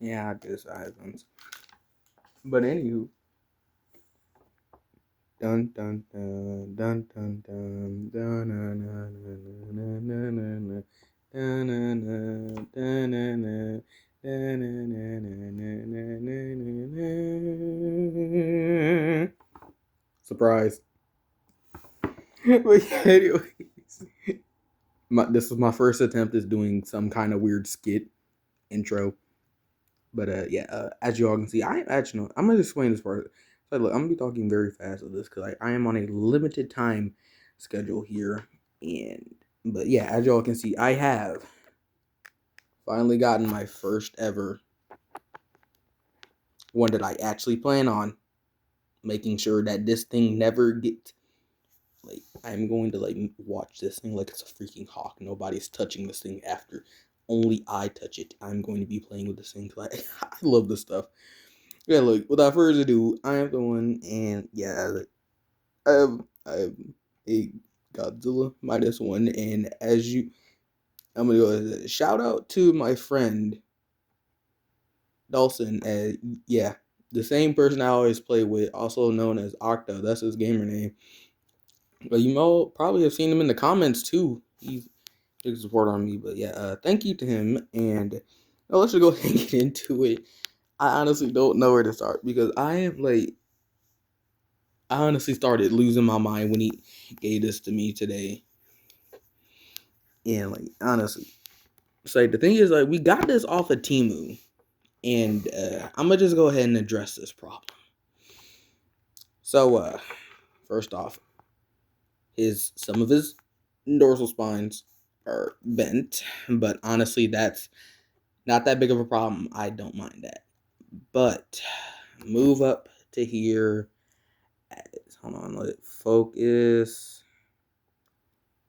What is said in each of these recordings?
Yeah, I did silence. But anywho, dun dun dun dun dun dun dun na na na na na na dun na na dun na na dun na na na na na. Surprise. But yeah, anyways, this was my first attempt at doing some kind of weird skit intro. But yeah, as you all can see, I am actually I'm gonna explain this part. So look, I'm gonna be talking very fast with this because I am on a limited time schedule here, and but yeah, as you all can see, I have finally gotten my first ever one that I actually plan on making sure that this thing never gets like I'm going to like watch this thing like it's a freaking hawk. Nobody's touching this thing after only I touch it. I'm going to be playing with this thing because I love this stuff. Yeah, look, without further ado, I am the one, and yeah, I have a Godzilla -1, and I'm gonna go ahead. Shout out to my friend Dawson, yeah, the same person I always play with, also known as Octo. That's his gamer name. But you know, probably have seen him in the comments too. He's big support on me, but yeah, thank you to him, and let's just go ahead and get into it. I honestly don't know where to start because I honestly started losing my mind when he gave this to me today. And like honestly, it's like the thing is like we got this off of Temu, and I'm gonna just go ahead and address this problem. So first off, some of his dorsal spines are bent, but honestly, that's not that big of a problem. I don't mind that. But move up to here. Hold on, let it focus.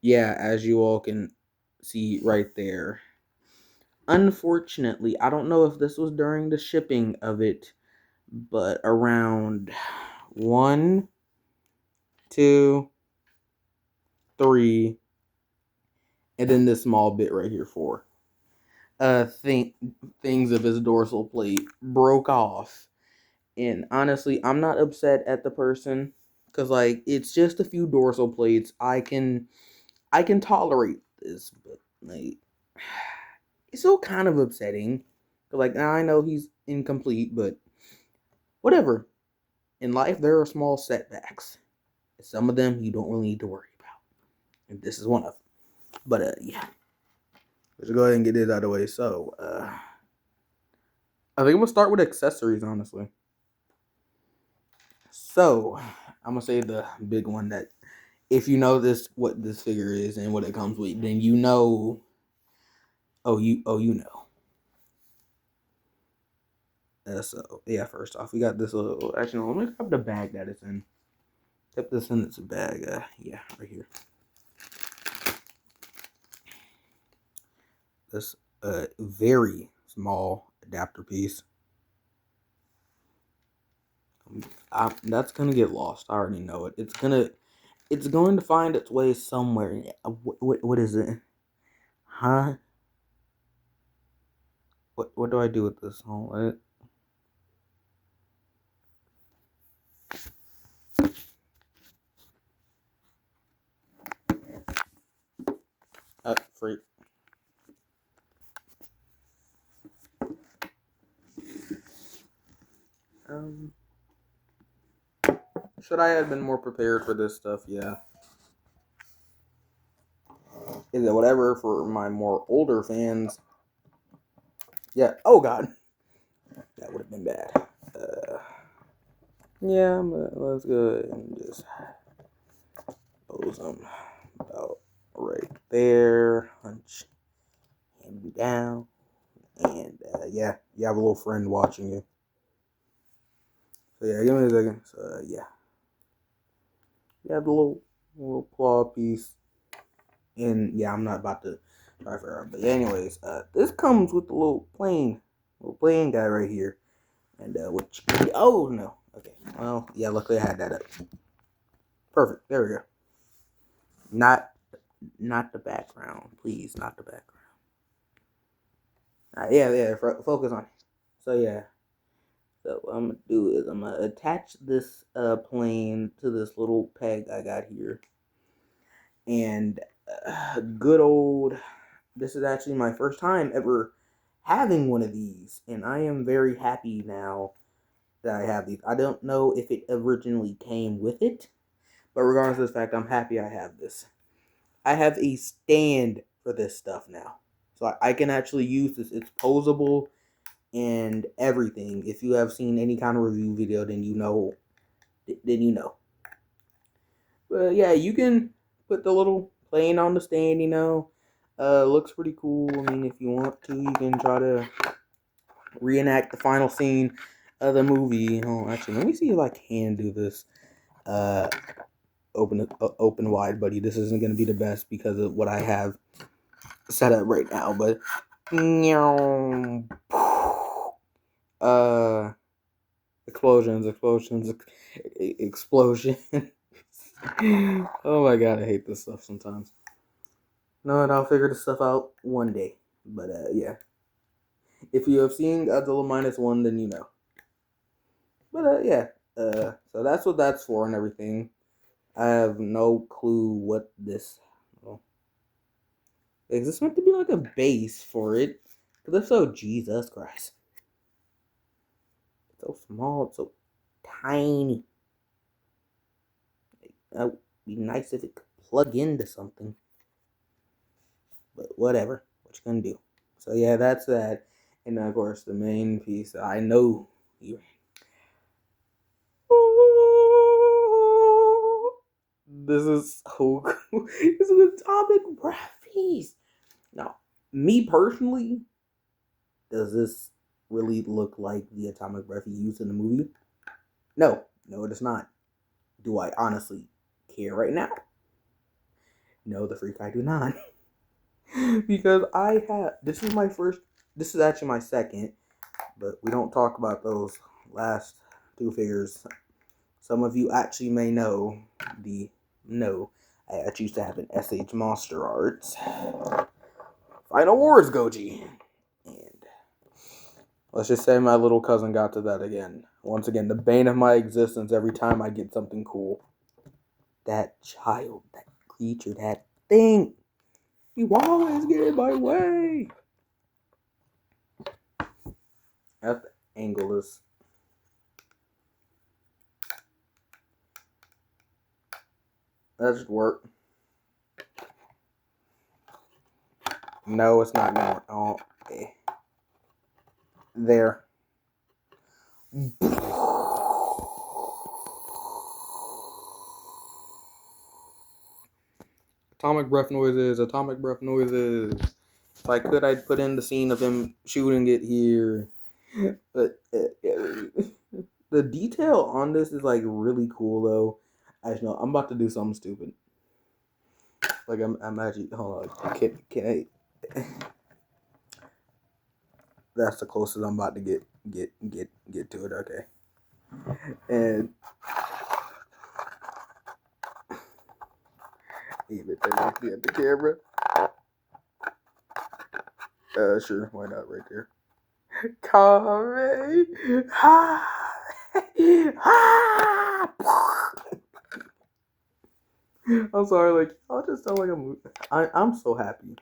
Yeah, as you all can see right there. Unfortunately, I don't know if this was during the shipping of it, but around 1, 2, 3, and then this small bit right here 4. Things of his dorsal plate broke off, and honestly, I'm not upset at the person because like it's just a few dorsal plates. I can tolerate this, but like it's still kind of upsetting. Like now I know he's incomplete, but whatever. In life, there are small setbacks. Some of them you don't really need to worry about, and this is one of them. But yeah, let's go ahead and get this out of the way. So I think I'm gonna start with accessories, honestly. So I'm gonna say the big one that if you know this, what this figure is and what it comes with, then you know. Oh, you know. So yeah, first off, we got this little. Actually, no, let me grab the bag that it's in. Kept this in its bag. Yeah, right here. This very small adapter piece. That's gonna get lost. I already know it. It's going to find its way somewhere. What is it? Huh? What do I do with this? Oh, freak. Um, should I have been more prepared for this stuff? Yeah. Is it whatever for my more older fans? Yeah. Oh God, that would have been bad. Uh, yeah. Let's go ahead and just pose them about right there. Hunch him down, and yeah, you have a little friend watching you. So yeah, give me a second. So yeah, you have the little claw piece, and yeah, I'm not about to try for her. But anyways, this comes with the little plane guy right here, and which oh no, okay, well yeah, luckily I had that up. Perfect. There we go. Not the background, please, not the background. Yeah, focus on it. So yeah. So what I'm gonna do is I'm gonna attach this plane to this little peg I got here, and good old. This is actually my first time ever having one of these, and I am very happy now that I have these. I don't know if it originally came with it, but regardless of the fact, I'm happy I have this. I have a stand for this stuff now, so I can actually use this. It's posable and everything. If you have seen any kind of review video, then you know. Then you know. But yeah, you can put the little plane on the stand. Looks pretty cool. I mean, if you want to, you can try to reenact the final scene of the movie. Oh, actually, let me see if I can do this. Uh, open wide, buddy. This isn't gonna be the best because of what I have set up right now, but uh explosions. Oh my god, I hate this stuff sometimes. No, and I'll figure this stuff out one day. But yeah, if you have seen Godzilla -1, then you know. But yeah, so that's what that's for and everything. I have no clue what this. Well, is this meant to be like a base for it? Because if so, Jesus Christ, it's so small, it's so tiny. That would be nice if it could plug into something. But whatever, what you gonna do? So yeah, that's that. And of course, the main piece I know you. This is so cool. This is an atomic breath piece. Now, me personally, does this really look like the atomic breath he used in the movie? No, no, it does not. Do I honestly care right now? No, the freak I do not. Because I have. This is my first. This is actually my second, but we don't talk about those last two figures. Some of you actually may know the. No, I actually used to have an SH Monster Arts Final Wars Goji. And let's just say my little cousin got to that again. Once again, the bane of my existence every time I get something cool. That child, that creature, that thing. You always get in my way. That angle is. That should work. No, it's not going. Oh, okay. There. Atomic breath noises, atomic breath noises. If I could, I'd put in the scene of him shooting it here. But the detail on this is like really cool though. I know I'm about to do something stupid. Like I'm actually hold on. Can I? That's the closest I'm about to get to it. Okay. And even directly at the camera. Sure, why not right there? Kare, ha, ha. I'm sorry, like I'll just sound like I'm so happy.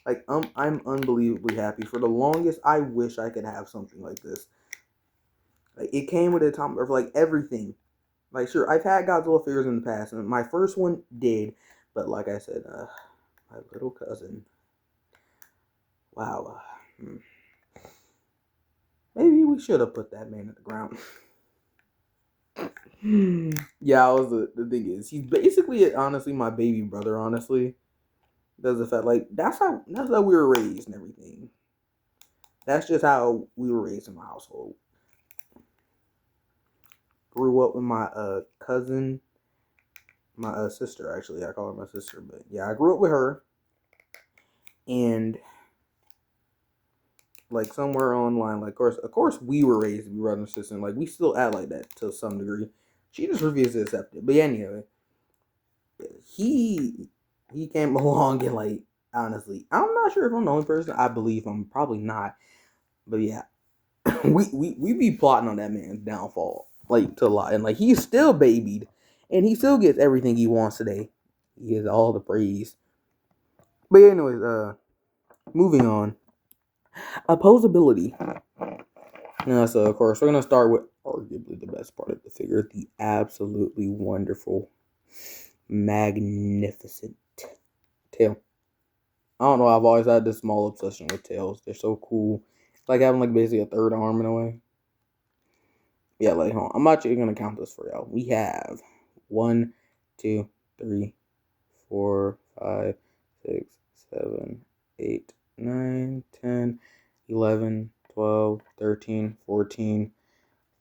Like I'm unbelievably happy. For the longest, I wish I could have something like this. Like it came with a time of like everything. Like sure, I've had Godzilla figures in the past, and my first one did, but like I said, my little cousin. Wow. Maybe we should have put that man at the ground. Yeah, the thing is, he's basically honestly my baby brother. Honestly, does the fact like that's how we were raised and everything. That's just how we were raised in my household. Grew up with my cousin, my sister actually. I call her my sister, but yeah, I grew up with her, and like somewhere online, like of course, we were raised to be brother and sister, and like we still act like that to some degree. She just refuses to accept it. But yeah, anyway, he came along and like honestly, I'm not sure if I'm the only person. I believe I'm probably not, but yeah, we be plotting on that man's downfall, like to lie, and like he's still babied, and he still gets everything he wants today. He gets all the praise. But anyways, moving on. Opposability. So of course we're gonna start with arguably the best part of the figure, the absolutely wonderful, magnificent tail. I don't know. I've always had this small obsession with tails. They're so cool. It's like having like basically a third arm in a way. Yeah, like hold on. I'm actually gonna count this for y'all. We have 1, 2, 3, 4, 5, 6, 7, 8, 9, 10, 11, 12, 13, 14,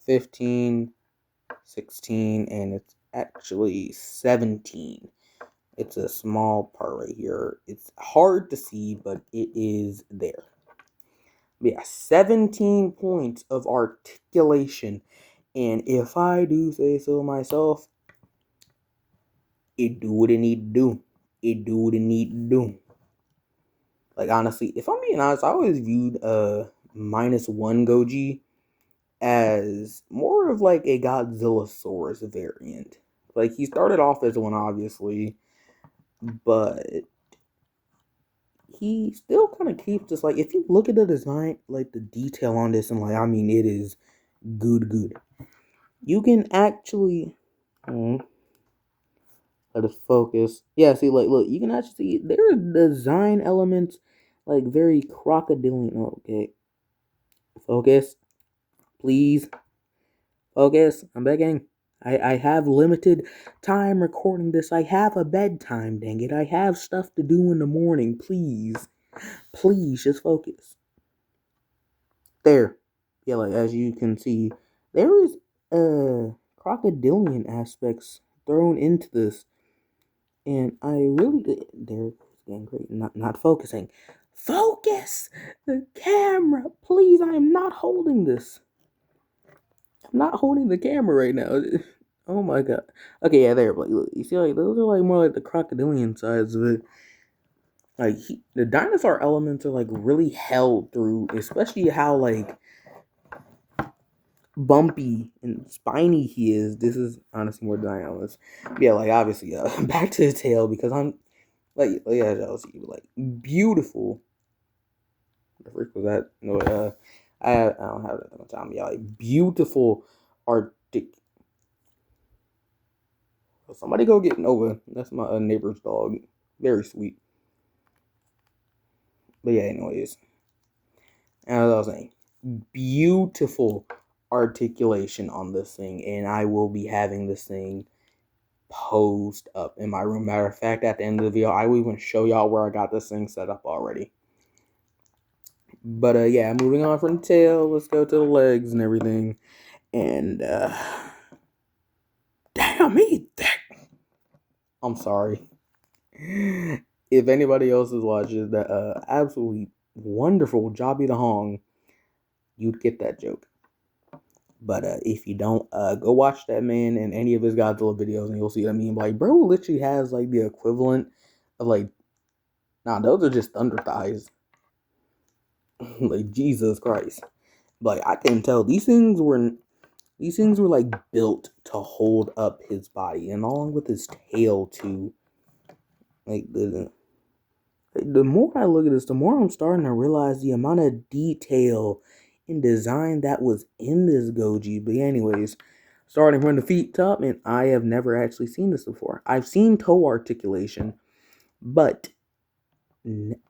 15, 16, and it's actually 17. It's a small part right here. It's hard to see, but it is there. Yeah, 17 points of articulation. And if I do say so myself, it do what it need to do. It do what it need to do. Like honestly, if I'm being honest, I always viewed -1 Goji as more of like a Godzillasaurus variant. Like he started off as one, obviously, but he still kind of keeps this. Like if you look at the design, like the detail on this, and like I mean, it is good. You can actually let us focus. Yeah, see, like look, you can actually see there are design elements like very crocodilian. Okay, focus, please. Focus. I'm begging. I have limited time recording this. I have a bedtime, dang it. I have stuff to do in the morning. Please. Please, just focus. There. Yeah, like, as you can see, there is, crocodilian aspects thrown into this. And I really, there it's getting great. Not focusing. Focus! The camera! Please, I am not holding this. I'm not holding the camera right now. Oh my god. Okay, yeah, there. But look, you see, like those are like more like the crocodilian sides of it. Like the dinosaur elements are like really held through, especially how like bumpy and spiny he is. This is honestly more dinosaurs. Yeah, like obviously, back to the tail because I'm yeah, I'll see, like beautiful. The freak was that? No, I don't have that much time. Yeah, like beautiful artic. Somebody go get Nova. That's my neighbor's dog. Very sweet. But yeah, anyways. As I was saying, beautiful articulation on this thing. And I will be having this thing posed up in my room. Matter of fact, at the end of the video, I will even show y'all where I got this thing set up already. But yeah, moving on from the tail, let's go to the legs and everything. And damn me, I'm sorry. If anybody else is watching that absolutely wonderful Jobby the Hong, you'd get that joke. But if you don't, go watch that man in any of his Godzilla videos, and you'll see what I mean. Like, bro literally has like the equivalent of like, nah, those are just thunder thighs. Like Jesus Christ. Like I can tell these things were like built to hold up his body, and along with his tail too. Like the more I look at this, the more I'm starting to realize the amount of detail and design that was in this Goji. But anyways, starting from the feet up, and I have never actually seen this before. I've seen toe articulation, but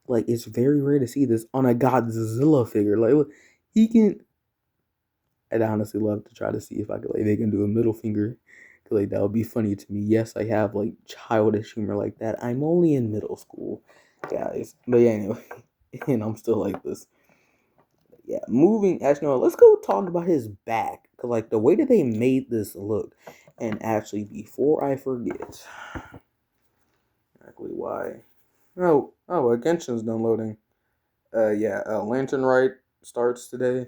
like it's very rare to see this on a Godzilla figure. Like look, he can. I'd honestly love to try to see if I could like they can do a middle finger. Like that would be funny to me. Yes, I have like childish humor like that. I'm only in middle school, guys. But yeah, anyway, and I'm still like this. Yeah, moving. Actually, no. Let's go talk about his back, cause like the way that they made this look, and actually before I forget, exactly why. Genshin's done loading. Yeah, Lantern Rite starts today,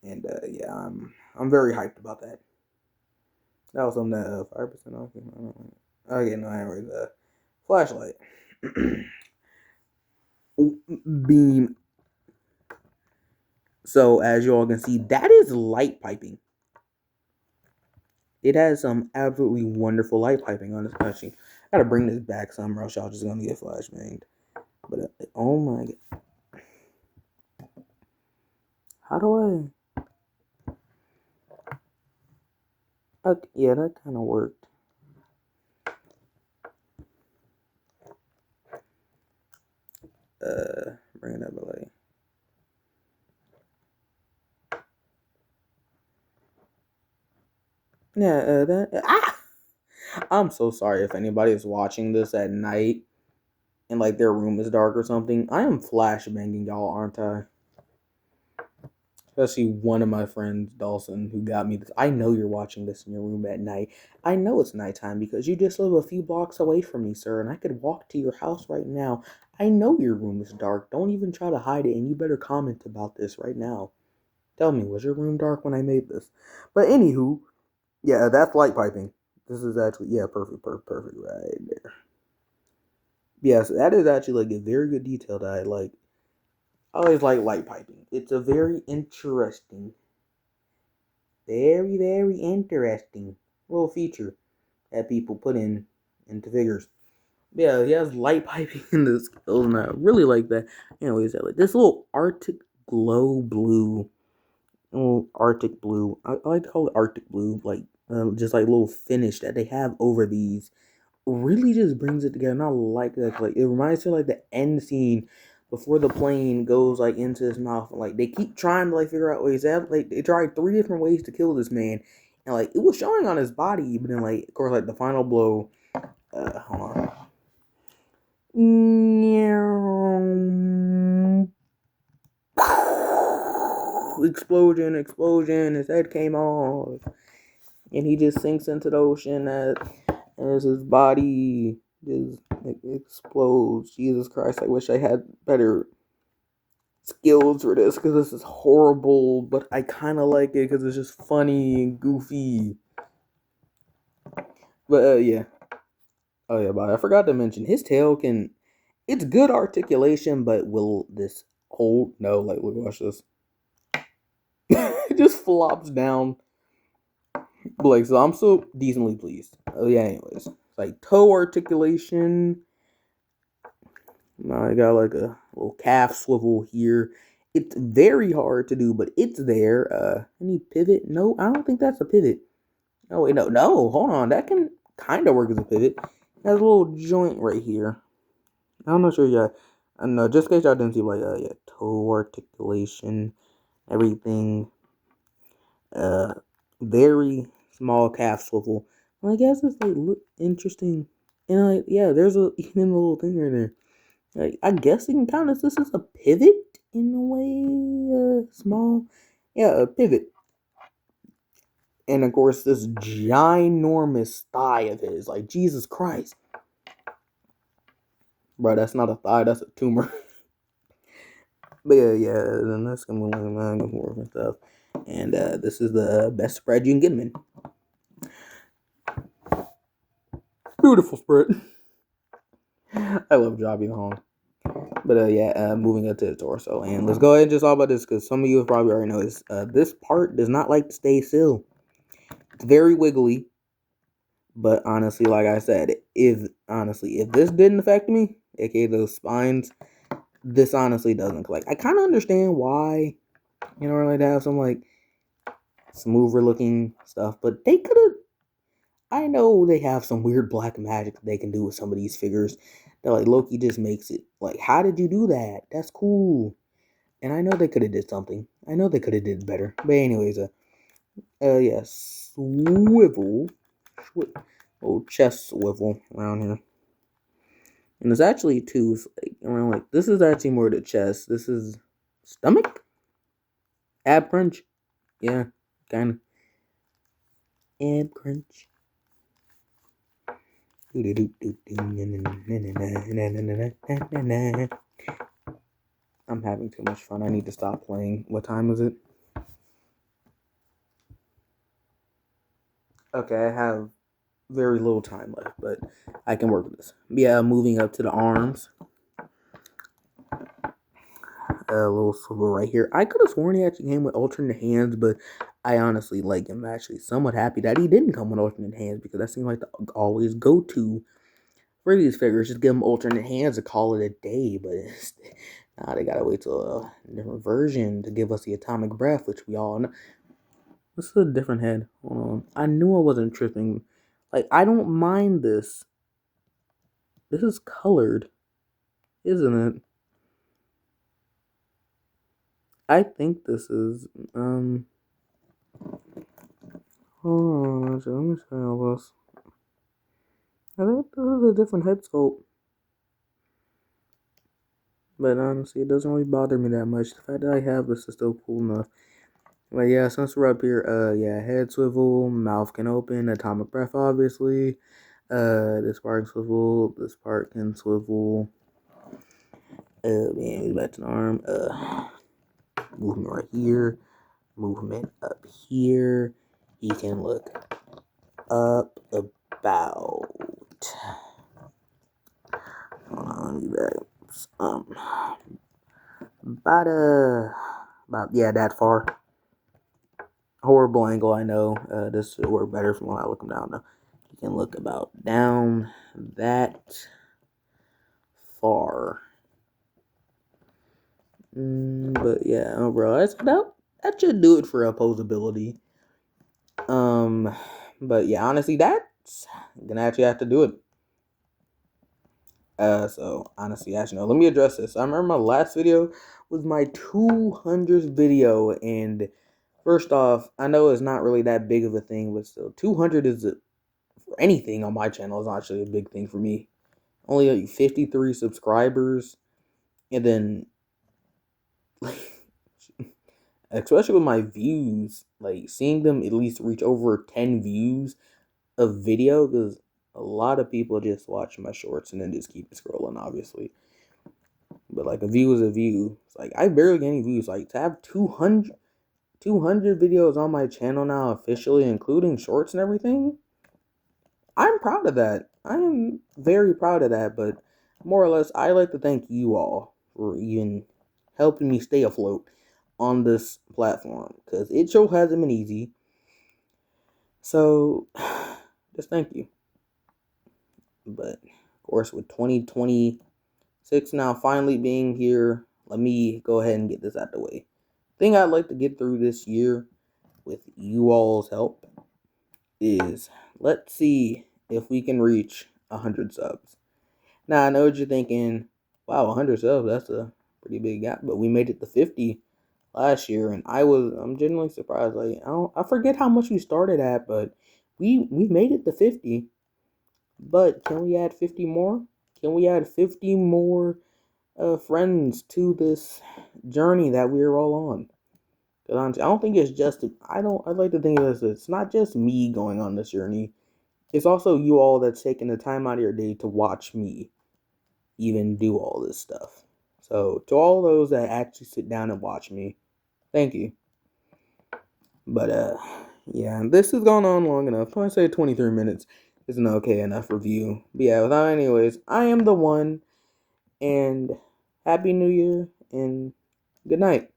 and yeah, I'm very hyped about that. That was on that 5% off. Okay, no, anyways, flashlight. Beam. So as you all can see, that is light piping. It has some absolutely wonderful light piping on it. Actually, I gotta bring this back somewhere else. Y'all just gonna get flashbanged. But oh my god, how do I? Okay, yeah, that kind of worked. Bring it up a light. Yeah, I'm so sorry if anybody is watching this at night and like their room is dark or something. I am flashbanging y'all, aren't I? Especially one of my friends, Dawson, who got me this. I know you're watching this in your room at night. I know it's nighttime because you just live a few blocks away from me, sir, and I could walk to your house right now. I know your room is dark. Don't even try to hide it, and you better comment about this right now. Tell me, was your room dark when I made this? But anywho, yeah, that's light piping. This is actually, yeah, perfect right there. Yes, that is actually like a very good detail that I like. I always like light piping. It's a very interesting, very interesting little feature that people put into figures. Yeah, he has light piping in the skills, and I really like that. Anyways, like this little Arctic glow blue, little Arctic blue. I like to call it Arctic blue, like just like little finish that they have over these really just brings it together. And I like that. Like it reminds me of, like the end scene before the plane goes like into his mouth. Like they keep trying to like figure out ways. They tried 3 different ways to kill this man, and like it was showing on his body. But then like of course like the final blow. Hold on. Explosion. His head came off, and he just sinks into the ocean as his body just like, explodes. Jesus Christ, I wish I had better skills for this because this is horrible, but I kind of like it because it's just funny and goofy. But yeah. Oh yeah, but I forgot to mention his tail can. It's good articulation, but will this hold? No, like look, watch this. It just flops down. Like so, I'm so decently pleased. Oh yeah, anyways, like toe articulation. I got like a little calf swivel here. It's very hard to do, but it's there. Any pivot? No, I don't think that's a pivot. Oh wait, no, hold on. That can kind of work as a pivot. It has a little joint right here. I'm not sure yet. I know, just in case y'all didn't see, like, yeah, toe articulation, everything. Uh, very small calf swivel. Well, I guess it's like look interesting, and like, yeah, there's a even a little thing right there. Like, I guess you can count as this is a pivot in a way, small, yeah, a pivot. And of course, this ginormous thigh of his, like Jesus Christ, bro, that's not a thigh, that's a tumor. But yeah, then that's gonna be like forth and stuff. And this is the best spread you can get him in. Beautiful spread. I love Jobby Hong. But yeah, moving up to the torso, and let's go ahead and just talk about this because some of you probably already know this. This part does not like to stay still. It's very wiggly, but honestly, like I said, if this didn't affect me, aka those spines, this honestly doesn't. Like I kind of understand why, like to have some like smoother looking stuff, but they could have. I know they have some weird black magic that they can do with some of these figures. That like Loki just makes it like, how did you do that? That's cool. And I know they could have did something. I know they could have did better. But anyways, yeah, old chest swivel around here. And there's actually two like, around like this is actually more the chest. This is stomach, ab crunch. Yeah, kind of ab crunch. I'm having too much fun. I need to stop playing. What time is it? Okay, I have very little time left, but I can work with this. Yeah, moving up to the arms. little swivel right here. I could have sworn he actually came with alternate hands, but I honestly am actually somewhat happy that he didn't come with alternate hands, because that seemed like the always go-to for these figures. Just give them alternate hands to call it a day, but now they gotta wait till a different version to give us the atomic breath, which we all know. This is a different head. Hold on. I knew I wasn't tripping. Like, I don't mind this. This is colored, isn't it? I think this is, hold on, let me see all this. I think this is a different head sculpt. But honestly, it doesn't really bother me that much. The fact that I have this is still cool enough. But yeah, since we're up here, yeah, head swivel, mouth can open, atomic breath, obviously. This part can swivel, this part can swivel. Man, back to the arm. Movement right here. Movement up here. He can look up about. Hold on, let me back. About yeah, that far. Horrible angle, I know. This would work better from when I look him down. Though you can look about down that far. But yeah, overall, that should do it for opposability. But yeah, honestly, that's gonna actually have to do it. So honestly, actually, no. Let me address this. I remember my last video was my 200th video, and first off, I know it's not really that big of a thing, but still, 200 is for anything on my channel is actually a big thing for me. Only like 53 subscribers, and then like, especially with my views, like seeing them at least reach over 10 views a video, because a lot of people just watch my shorts and then just keep scrolling, obviously. But like, a view is a view. It's like, I barely get any views. Like, to have 200 videos on my channel now officially, including shorts and everything, I'm proud of that. I am very proud of that. But more or less, I like to thank you all for even helping me stay afloat on this platform, because it sure hasn't been easy. So just thank you. But of course, with 2026 now finally being here, let me go ahead and get this out the way. Thing I'd like to get through this year with you all's help is, let's see if we can reach 100 subs. Now, I know what you're thinking, wow, 100 subs, that's a pretty big gap, but we made it to 50 last year, and I'm genuinely surprised. Like, I forget how much we started at, but we made it to 50. But can we add 50 more? Can we add 50 more friends to this journey that we're all on? Because I don't think it's just, I'd like to think of this, it's not just me going on this journey. It's also you all that's taking the time out of your day to watch me even do all this stuff. So to all those that actually sit down and watch me, thank you. But yeah, this has gone on long enough. I say 23 minutes is an okay enough review. But yeah, without anyways, I am the one, and Happy New Year, and good night.